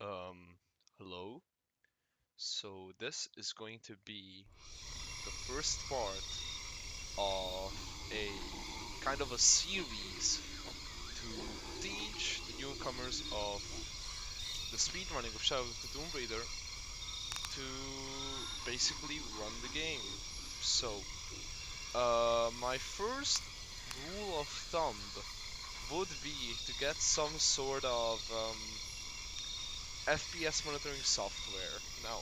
Um, Hello. So this is going to be the first part of a kind of a series to teach the newcomers of the speedrunning of Shadow of the Tomb Raider to basically run the game. So, my first rule of thumb would be to get some sort of FPS monitoring software. Now,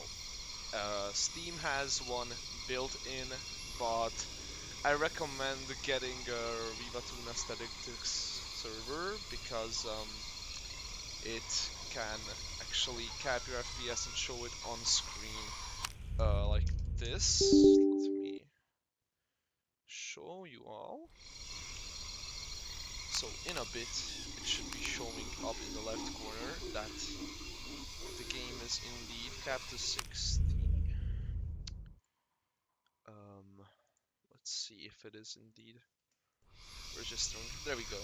Steam has one built in, but I recommend getting a Viva Tune Aesthetics server because it can actually cap your FPS and show it on screen like this. Let me show you all. So in a bit, it should be showing up in the left corner that the game is indeed capped to 60. Let's see if it is indeed registering. There we go.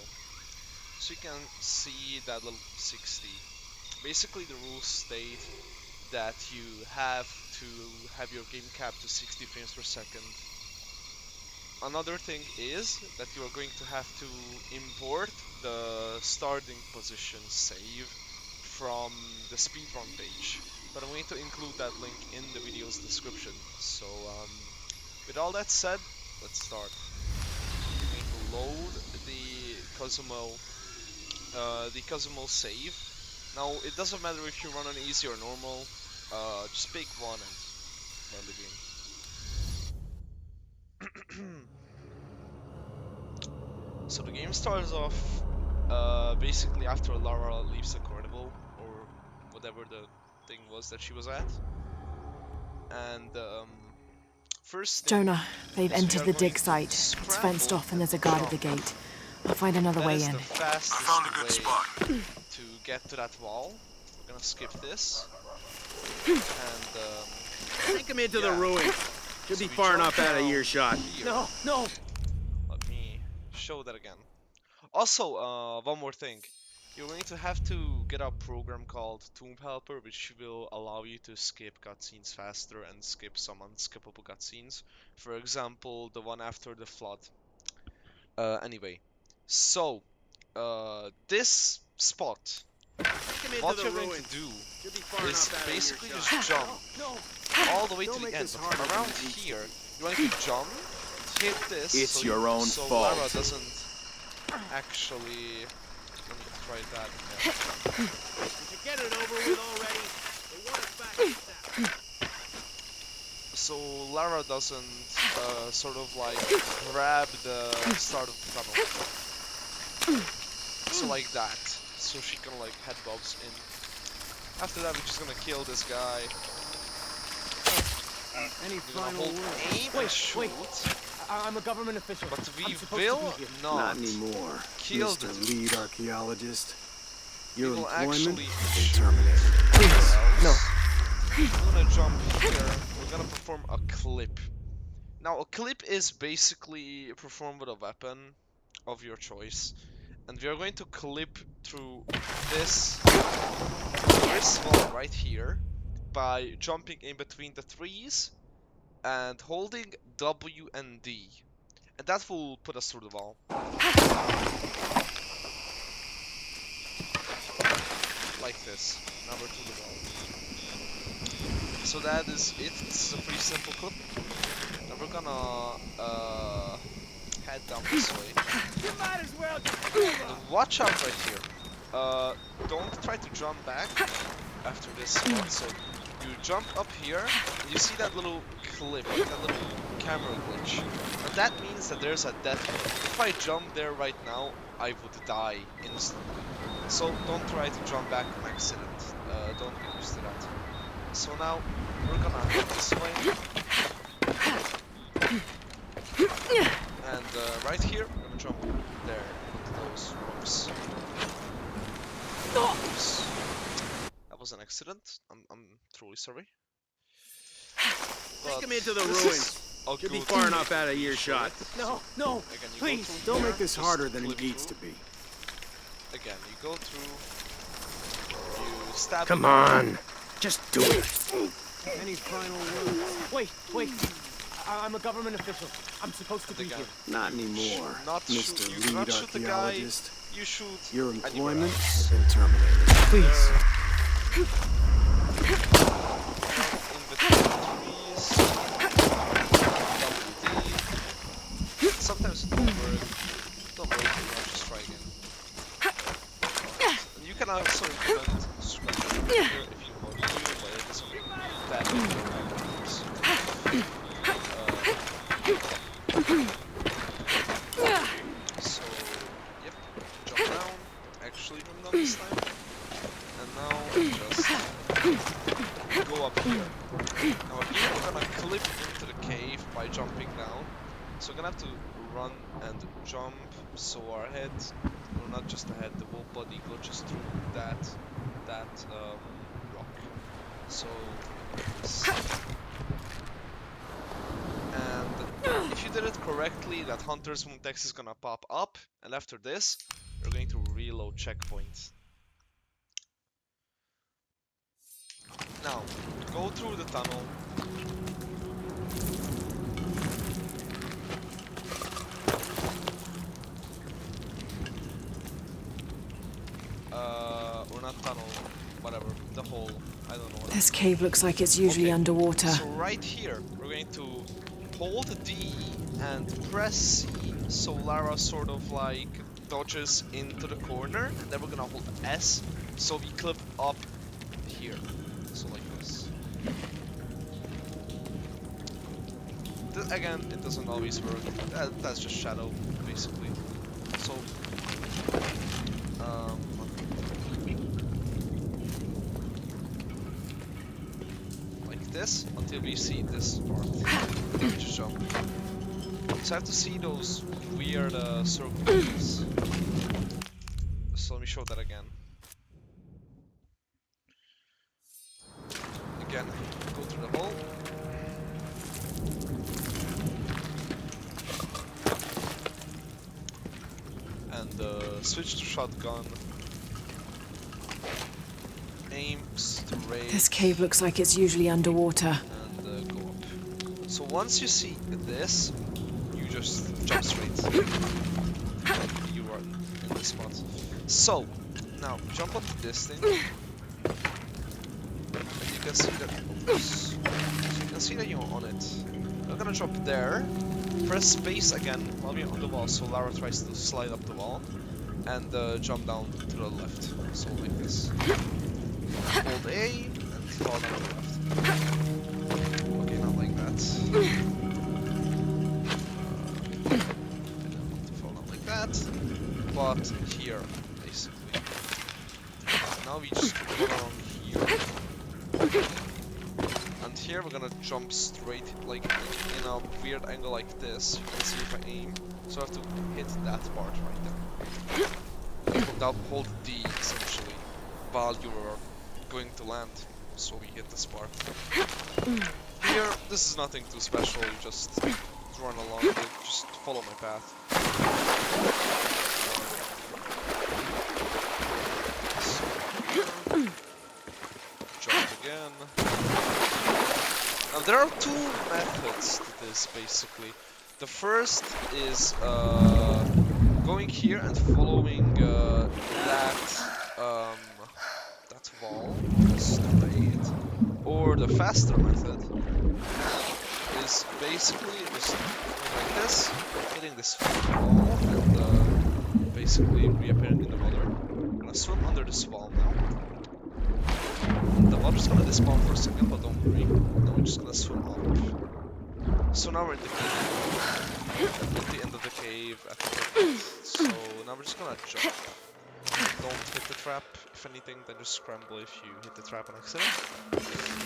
So you can see that little 60. Basically, the rules state that you have to have your game capped to 60 frames per second. Another thing is that you are going to have to import the starting position save from the speedrun page. But I'm going to include that link in the video's description. So, with all that said, let's start. We're going to load the cozumel save. Now, it doesn't matter if you run on easy or normal. Just pick one and run the game. So the game starts off basically after Lara leaves the carnival, or whatever the thing was that she was at. And first thing Jonah, they've is we entered are the going dig to site. It's scramble fenced off and there's a guard at the jump. gate. I'll find another That way is in. the fastest found a good way spot. to get to that wall. We're gonna skip this. And Take him into the yeah. ruins. Should So be we far jump enough out of down earshot. here. No. Let me show that again. Also, one more thing. You're going to have to get a program called Tomb Helper, which will allow you to skip cutscenes faster and skip some unskippable cutscenes. For example, the one after the flood. Anyway, so this spot, what you're going to do is basically just jump all the way to the end. But around here, you're going to jump, hit this. It's so your own so fault. Lara doesn't actually. Let me try that again. Did you get it over with already? They want us back in town. So Lara doesn't sort of like grab the start of the tunnel. So like that. So she can like head bobs in. After that, we're just gonna kill this guy. Any We're gonna final hold word? aim and shoot. I'm a government official. But we I'm supposed to will be here. not anymore, kill Mr. the Lead Archaeologist. We Your will employment actually has been shoot terminated. else. No. We're gonna jump here. We're gonna perform a clip. Now, a clip is basically performed with a weapon of your choice, and we are going to clip through this wall right here by jumping in between the trees and holding W and D, and that will put us through the wall. Like this. Now we're through the wall. So that is it. This is a pretty simple clip. Now we're gonna head down this way. You might as well. And watch out right here. Don't try to jump back after this spot. So you jump up here, and you see that little clip, like that little camera glitch. And that means that there's a death clip. If I jump there right now, I would die instantly. So don't try to jump back on accident. Don't get used to that. So now we're gonna head this way. And right here, we're gonna jump there into those ropes. Oops. That was an accident. I'm truly sorry. Take him into the this ruins. is a Should be good far way enough to out of show earshot. it. No. Again, you Please, go through Don't here, make this just harder than clip it needs through. to be. Again, you go through, you stab Come him. on. Just do it. Any final words? Wait. I'm a government official. I'm supposed to be Again. here. Not anymore, Not Mr. shoot, you Lead cannot shoot the guy. Archaeologist. You shoot Your anywhere employment else. has been terminated. Please. In between trees. WD. Sometimes it won't work. Don't worry too much, just try again. And you can also implement scramble here if you want to, but it doesn't really that big of so, yep, jump down. Actually jump down this time. And now just go up here. Now here we're gonna clip into the cave by jumping down. So we're gonna have to run and jump so our head, or not just the head, the whole body glitches through that rock. So this. And if you did it correctly, that Hunter's Moon text is gonna pop up, and after this, you're going to reload checkpoint. Now, go through the tunnel. Or not tunnel, whatever, the hole, I don't know what. This cave looks like it's usually underwater. So right here, we're going to hold D and press C, so Lara sort of like dodges into the corner, and then we're gonna hold S, so we clip up here, so like this. Again, it doesn't always work, that's just shadow, basically. So, this until we see this part. Then we just jump. So I have to see those weird circles. So let me show that again. Again, go through the hole. And switch to shotgun. Aim straight. This cave looks like it's usually underwater. And go up. So once you see this, you just jump straight. You are in this spot. So now jump onto this thing, and you can see that. Oops. So you can see that you're on it. You're gonna drop there. Press space again while you're on the wall, so Lara tries to slide up the wall, and jump down to the left. So like this. Hold A and fall down to the left. Okay, not like that. Fall down like that. But here, basically. Now we just go along here. And here we're gonna jump straight, like in a weird angle like this. You can see if I aim. So I have to hit that part right there. Hold D essentially while you're going to land, so we hit this part. Here, this is nothing too special, you just run along it, just follow my path. So, jump again. Now there are two methods to this basically. The first is going here and following that wall straight, or the faster method is basically just going like this, hitting this wall, and basically reappearing in the water. I'm gonna swim under this wall now. The water's gonna despawn for a second, but don't worry. Now we're just gonna swim up. So now we're in the cave. At the end of the cave, at the top. So now we're just gonna jump. Don't hit the trap, if anything, then just scramble if you hit the trap on accident.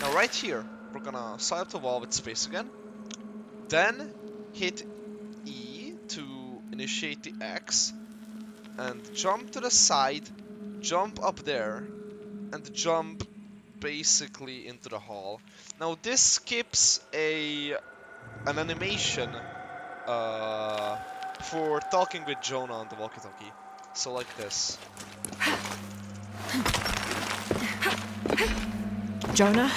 Now right here, we're gonna slide up the wall with space again. Then hit E to initiate the X. And jump to the side, jump up there, and jump basically into the hall. Now this skips an animation for talking with Jonah on the walkie-talkie. So like this. Jonah,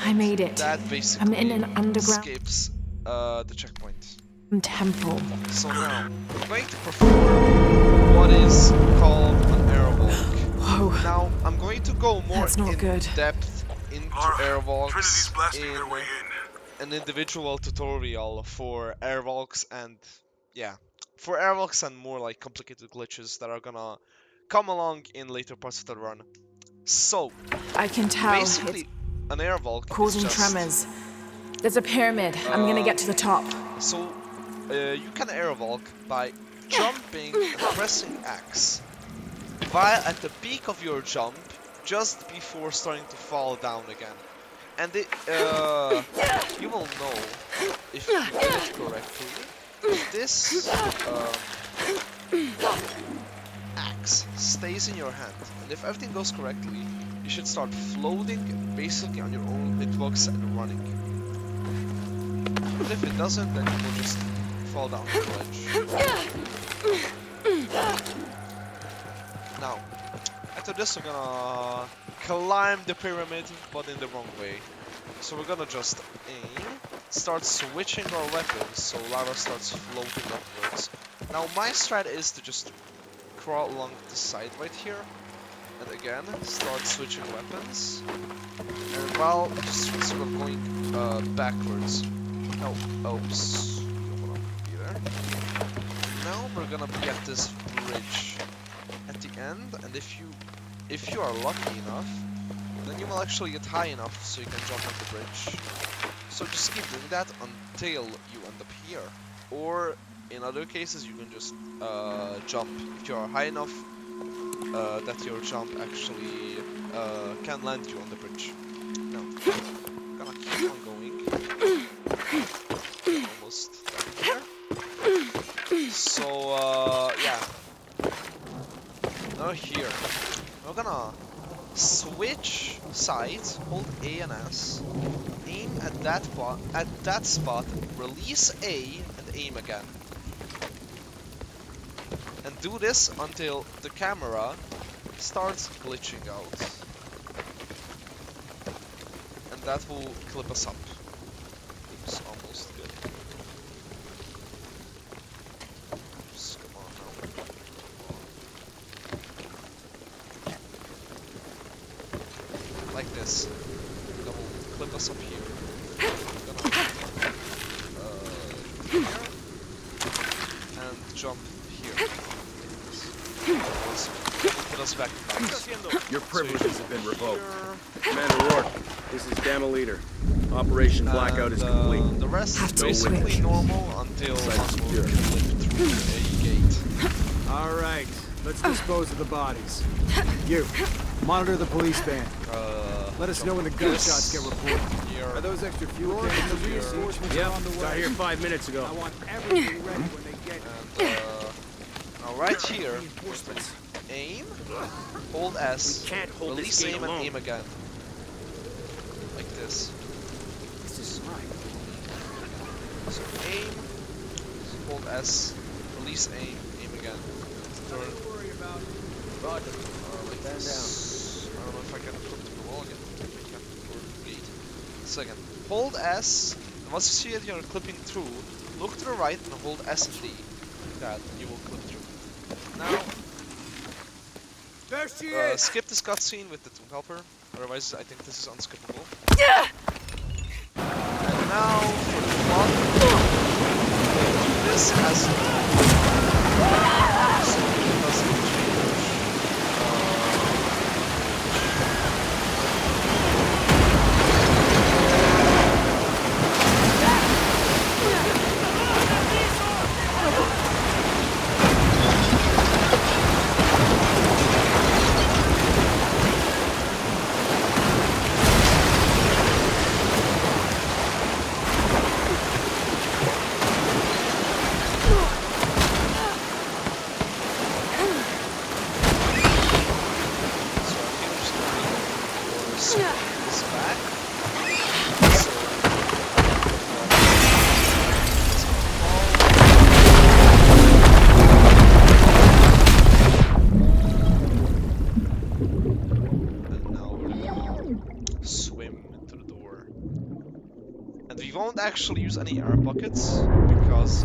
I made it. That I'm basically in an underground skips the checkpoint. temple. So now, I'm going to perform what is called an airwalk. Whoa, Now, I'm going to go more That's not in good. depth into Lara, airwalks Trinity's blasting in their way in. an individual tutorial for airwalks and, yeah, for airwalks and more like complicated glitches that are gonna come along in later parts of the run. So, I can tell it's basically, an airwalk is causing just... tremors. There's a pyramid. I'm gonna get to the top. So, you can airwalk by jumping and pressing X while at the peak of your jump, just before starting to fall down again. And you will know if you did it correctly. If this axe stays in your hand, and if everything goes correctly, you should start floating basically on your own hitbox and running. But if it doesn't, then you will just fall down the ledge. Now, after this we're gonna climb the pyramid, but in the wrong way. So we're gonna just aim, start switching our weapons, so Lara starts floating upwards. Now my strat is to just crawl along the side right here, and again, start switching weapons, and while just sort of going backwards. Oh, oops, don't wanna be there. Now we're gonna be at this bridge at the end, and if you are lucky enough, then you will actually get high enough so you can jump on the bridge. So just keep doing that until you end up here. Or in other cases you can just jump if you are high enough that your jump actually can land you on the bridge. Now, I'm gonna keep on going. Almost done here. So yeah. Now here, we're gonna switch sides, hold A and S, aim at that spot, release A and aim again. And do this until the camera starts glitching out. And that will clip us up. Oops, almost good. Oops, come on now. Like this. That will clip us up here. Here. And jump here. Like this. Put us back in bounds. Your privileges have been revoked. Here. Commander Rourke, this is Gamma Leader. Operation Blackout is complete. The rest Have is to basically switch. normal until Site one secure. can live through a gate. All right, let's dispose of the bodies. You, monitor the police van. Let us know when the gunshots get reported. Here. Are those extra fuel cans? The reinforcements are on the way. Got here 5 minutes ago. I want everything ready when they get here. And now right here, aim, hold S, Can't hold release this gate aim and alone. aim again. Like this. This is smart. So aim, hold S, release aim, aim again. Turn. Worry about it. Roger. Like this. I don't know if I can flip to the wall again. I can for the gate. Second. Hold S, and once you see that you're clipping through, look to the right and hold S and D. Like that, and you will clip through. Now, There she is! skip this cutscene with the Tomb Helper, otherwise I think this is unskippable. And now for the plot, this as swim to the door. And we won't actually use any air buckets because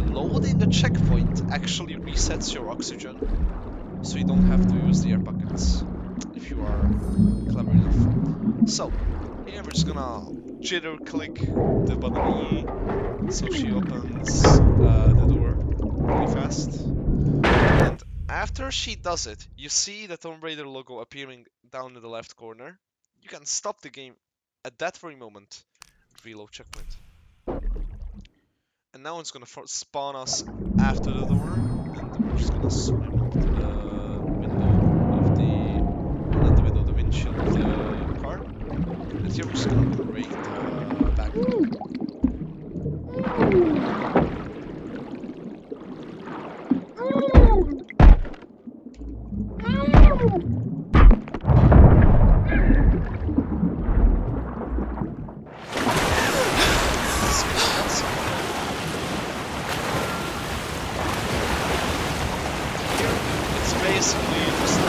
loading the checkpoint actually resets your oxygen, so you don't have to use the air buckets if you are clever enough. So here we're just gonna jitter click the button E so she opens the door really fast. And after she does it, you see the Tomb Raider logo appearing down in the left corner. You can stop the game at that very moment. Reload checkpoint. And now it's gonna spawn us after the door, and we're just gonna swim up to the window of not the window, the windshield of the car. And here we're just gonna break the back door. It's basically just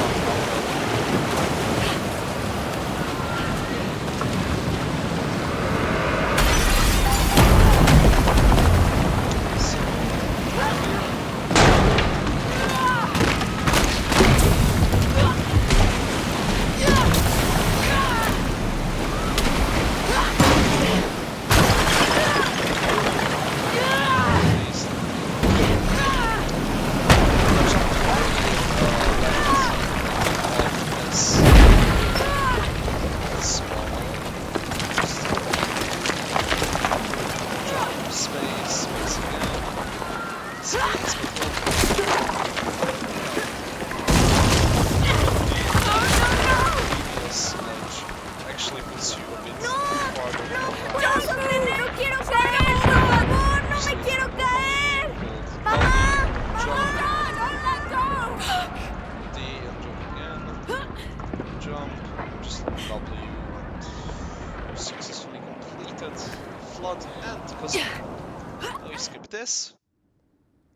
actually puts you a bit farther down. ¡No quiero caer! ¡Por favor! ¡No me quiero caer! ¡Mamá! ¡Mamá! ¡Don't let go! D and jump again. Jump, just W and successfully completed. Flood and cozumel. Now we skip this.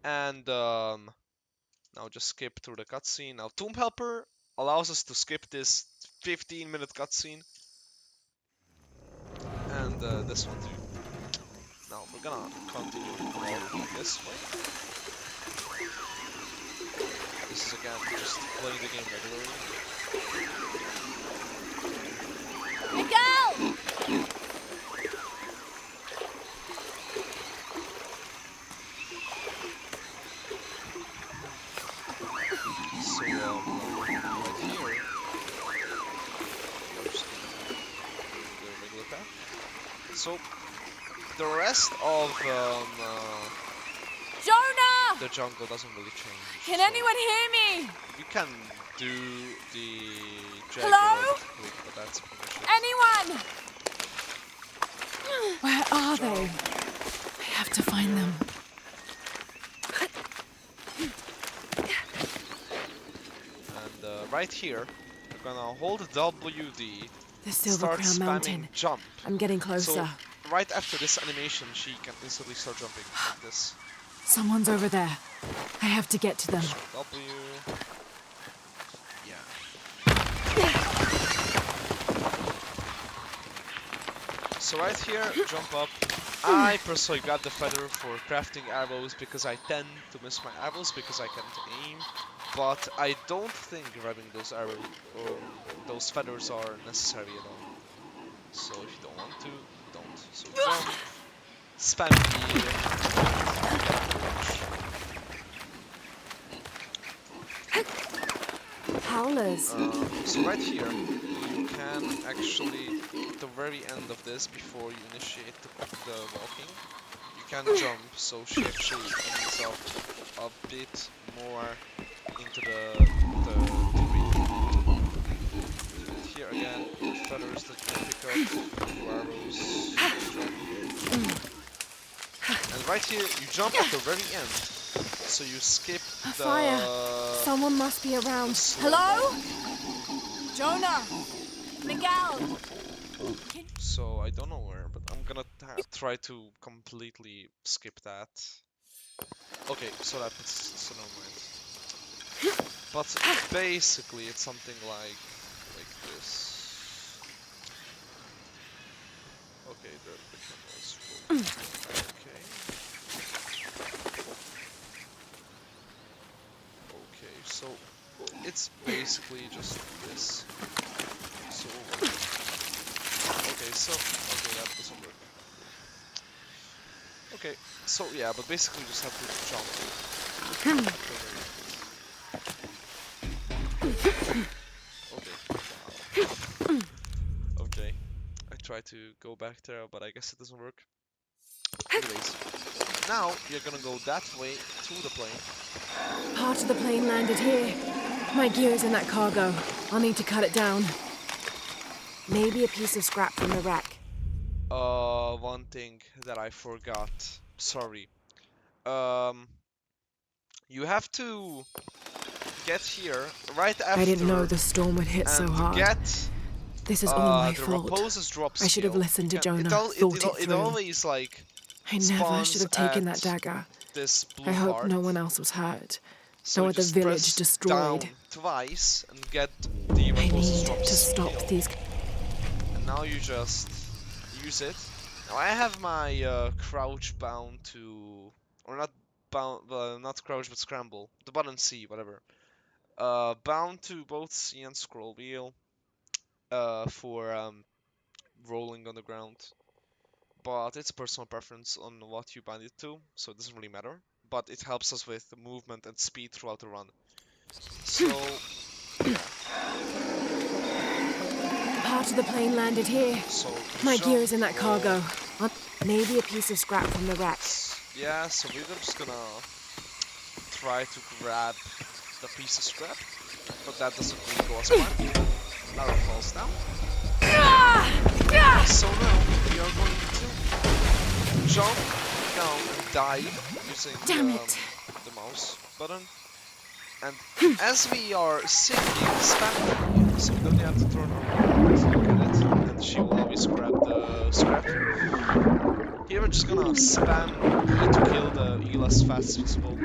And now just skip through the cutscene. Now Tomb Helper allows us to skip this 15-minute cutscene. And this one too. Now we're gonna continue along this way. This is again just playing the game regularly. Miguel! So right here, we're just gonna do the regular path. So the rest of Jonah! the jungle doesn't really change. Can so anyone hear me? you can do the Hello? click, but that's pretty much it. Anyone? Where are they? I have to find them. And right here, you're gonna hold WD, The Silver start Crown spamming Mountain. jump. I'm getting closer. So right after this animation, she can instantly start jumping like this. Someone's over there. I have to get to them. W. Yeah. So right here, jump up. I personally got the feather for crafting arrows because I tend to miss my arrows because I can't aim. But I don't think grabbing those arrows or those feathers are necessary at all. So if you don't want to, don't. So jump, spam E. Howlers. So right here, you can actually, at the very end of this, before you initiate the walking, you can jump, so she actually ends up a bit more into the tree. And here again, feathers that you can pick up, arrows, jump. And right here, you jump at the very end, so you skip A the... fire. Someone must be around. Hello? Jonah? Miguel? So I don't know where, but I'm gonna try to completely skip that. Okay, so so never mind. But basically, it's something like this. Okay, the camera is rolling. Okay. Okay, so it's basically just this. So okay, that doesn't work. Okay, so yeah, but basically you just have to jump. Okay, wow. Okay, I tried to go back there, but I guess it doesn't work. Anyways, now you're gonna go that way to the plane. Part of the plane landed here. My gear's in that cargo. I'll need to cut it down. Maybe a piece of scrap from the wreck. One thing that I forgot. Sorry. Um, you have to get here right after I didn't know the storm would hit so and hard. get This is all my the fault. Raposa's drop I should have skill. listened to You can- Jonah, thought it it through. always like I never spawns should have taken at that dagger. this blue I hope heart. no one else was hurt. So No you other just village press destroyed. down twice and get the I Raposa's need drop to stop skill. these. And now you just use it. Now I have my crouch bound to, or not bound, not crouch but scramble. The button C, whatever. Bound to both C and scroll wheel. For rolling on the ground. But it's personal preference on what you bind it to, so it doesn't really matter. But it helps us with the movement and speed throughout the run. So, yeah. Part of the plane landed here. So My jump, gear's in that roll. cargo. Maybe a piece of scrap from the wreck. Yeah, so we're just gonna try to grab the piece of scrap, but that doesn't really go as planned. Lara falls down. So now we are going to jump down and dive using the mouse button. And as we are sinking, spam it, so we don't have to turn around to look at it, and she will always grab the scrap. Here we're just gonna spam it to kill the eel as fast as possible.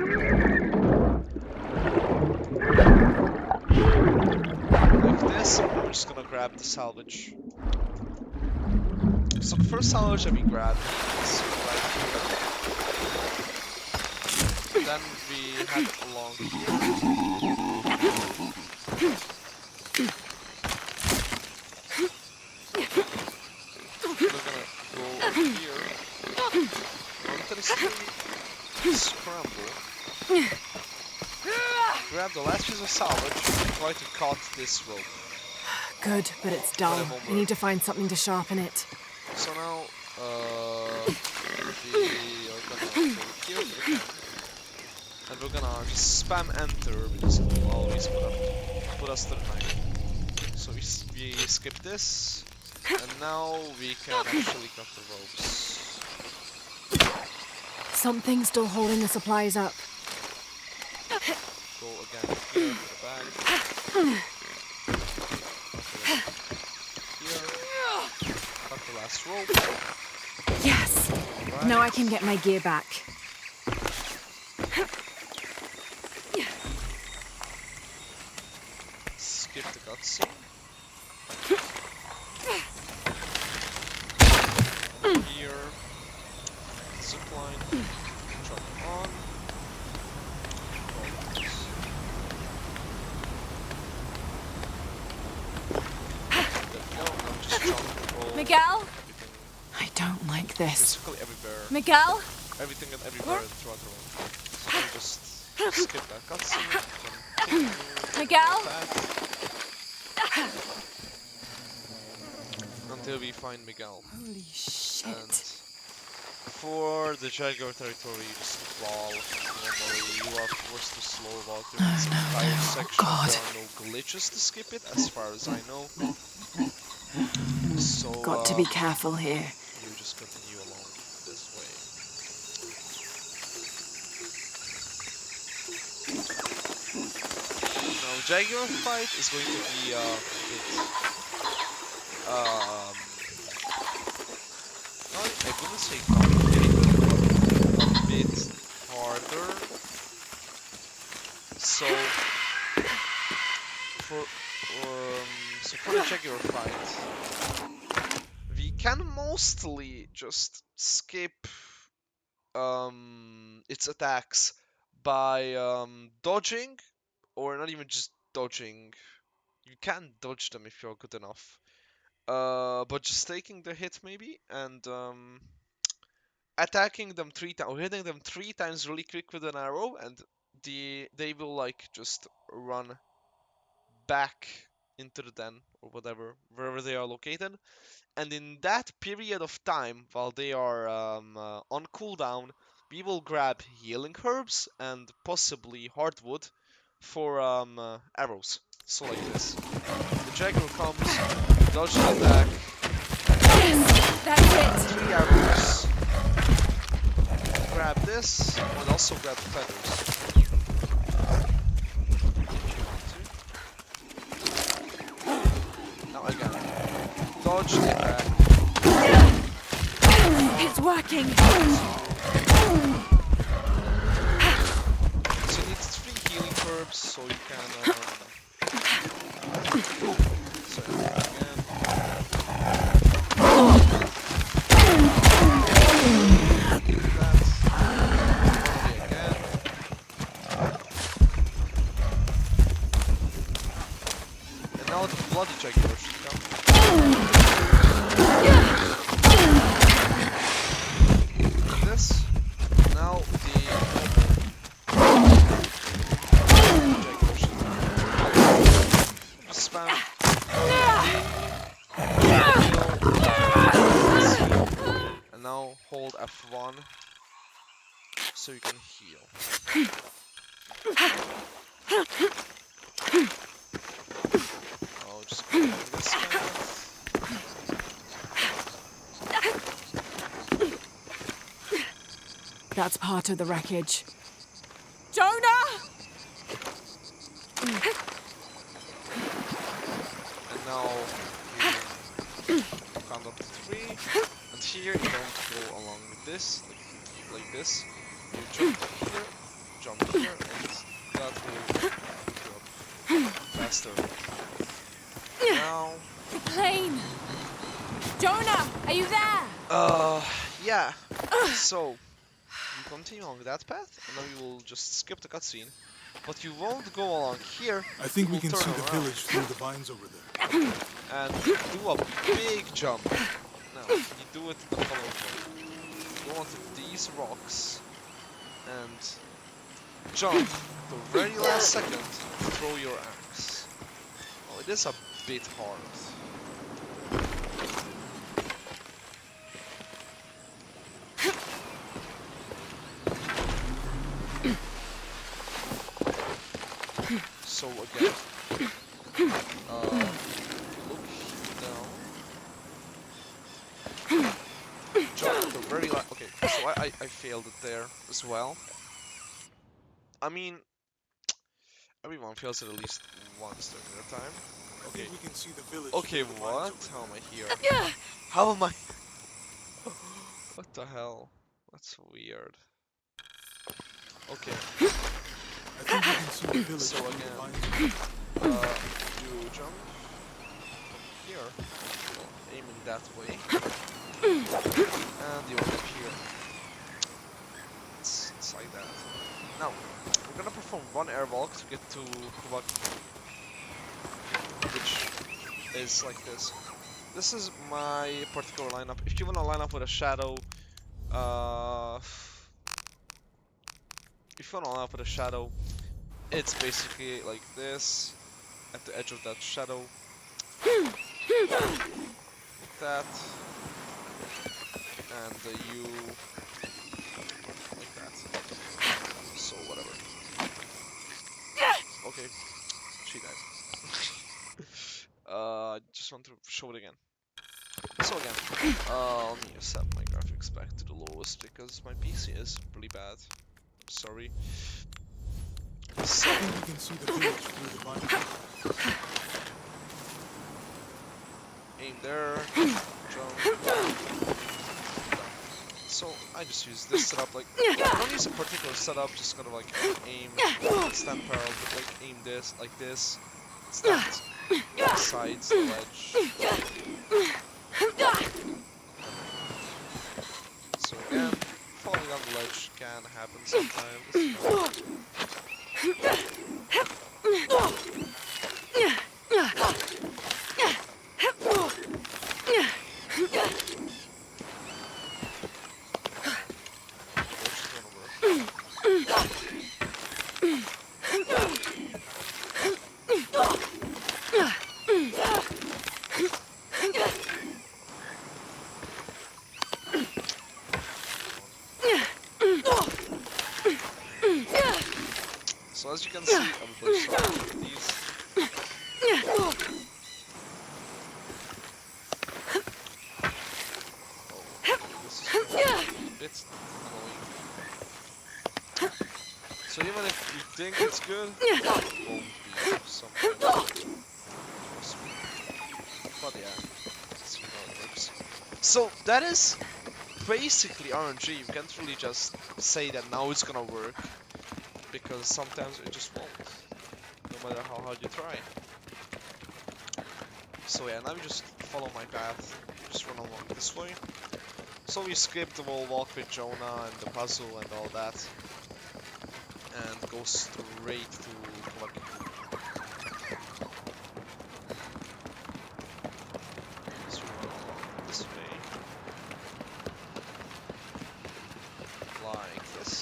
Like this, and we're just gonna grab the salvage. So the first salvage that we grab is right here. Then we head along here. We're gonna go over here. Onto the stream, scramble. Grab the last piece of salvage and try to cut this rope. Good, but it's dull. I need to find something to sharpen it. So now, we are gonna go here to the camp. And we're gonna just spam enter because it will always put us to the knife. So we skip this, and now we can actually cut the ropes. Something's still holding the supplies up. Go again here to the bag. Here. Cut the last rope. Yes! Right. Now I can get my gear back. Skip the cutscene. Here. Zipline. Jump on. There we go. Now just jump and roll. Miguel? Everything, I don't like this. basically everywhere. Miguel? Everything and everywhere throughout the room. So we just skip that cutscene. Then Miguel? until we find Miguel. Holy shit. And for the Jaguar territory, just crawl normally. You are forced to slow walk through this entire section. God. There are no glitches to skip it, as far as I know. So Got to be careful here. you just continue along this way. Now, Jaguar fight is going to be a bit, I wouldn't say complicated, but a bit harder. So for the Jaguar fight, we can mostly just skip its attacks by dodging, or not even just dodging. You can dodge them if you're good enough. But just taking the hit maybe and attacking them 3 times or hitting them 3 times really quick with an arrow, and they will like just run back into the den or whatever, wherever they are located. And in that period of time, while they are on cooldown, we will grab healing herbs and possibly hardwood for arrows. So like this. The Jaguar comes, dodge the attack, That's it. 3 arrows, grab this, and also grab the feathers. Now again, dodge the attack. It's working. So it needs 3 healing herbs, so you can. So again. That's again. And now the bloody Jaguar should come. This. Now the Jaguar should come. Just spam. And now hold F1 so you can heal. Oh, just go like this path. That's part of the wreckage. Jonah! And now you count up to 3. And here you don't go along with this, like this. You jump here, and that will pick you up faster. Now, The plane! Jonah, are you there? yeah. So, you continue along that path, and then you will just skip the cutscene. But you won't go along here. I think you we will can turn see the around village through the vines over there. and do a big jump. Now, you do it the following way. Go onto these rocks and jump the very last second to throw your axe. Oh, it is a bit hard. So again, look down. Jump the very last. Okay, so I failed it there as well. I mean, everyone fails it at least once during their time. I Okay. think we can see the village Okay, through the what? vines How over am I here? How am I? What the hell? That's weird. Okay, there. I think we can see the village so through the again, vines over there. do jump from here, aiming that way, and you end up here. It's like that. Now, we're gonna perform one airwalk to get to Kubak, which is like this. This is my particular lineup. If you wanna line up with a shadow, if you wanna line up with a shadow, it's basically like this, at the edge of that shadow, like that, and you like that. So whatever. Okay, she died. Just want to show it again. So again, let me set my graphics back to the lowest because my PC is really bad. I'm sorry. So, I think we can see the village through the vines over there. aim there, jump. So I just use this setup, like, I don't use a particular setup, just kind of like aim, stand parallel, but like aim this, like this, stand sides, the ledge, can happen sometimes. So as you can see, I will play some of these. Oh, this is a bit annoying. So even if you think it's good, it won't be sometimes. But yeah, that's how it works. So that is basically RNG. You can't really just say that now it's gonna work, because sometimes it just won't, no matter how hard you try. So yeah, now we just follow my path, just run along this way. So we skip the whole walk with Jonah and the puzzle and all that, and go straight to Kawaki. Just run along this way, like this,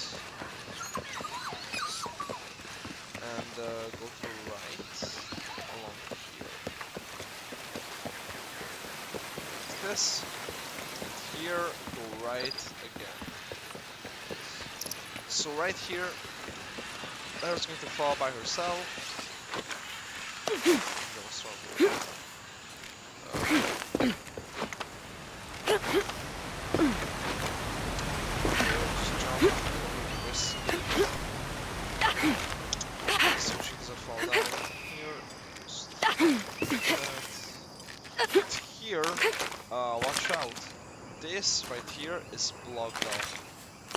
and go to the right along here. This, and here, go right again. So right here, Claire's going to fall by herself. Go start just jump over this. So she doesn't fall down here. Just like that. Here, watch out. This right here is blocked off.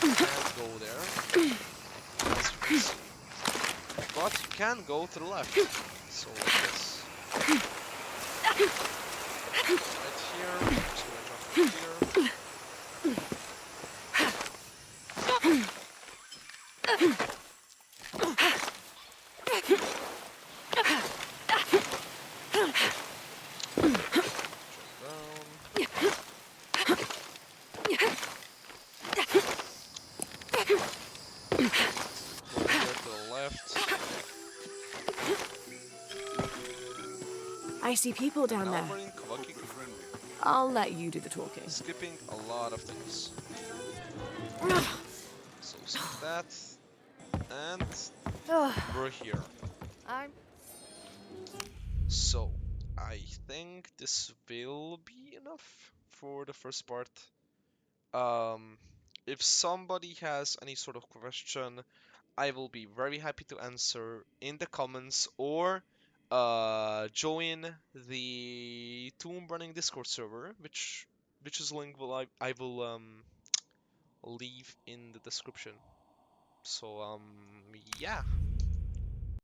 You can't go there, as you can see. But you can go to the left. So like this. Right here, just gonna jump right here. I see people down Now there. we're in Kawaki, I'll let you do the talking. skipping a lot of things. So skip that, and we're here. So I think this will be enough for the first part. If somebody has any sort of question, I will be very happy to answer in the comments, or join the Tomb Running Discord server, which is link will I will leave in the description. So yeah.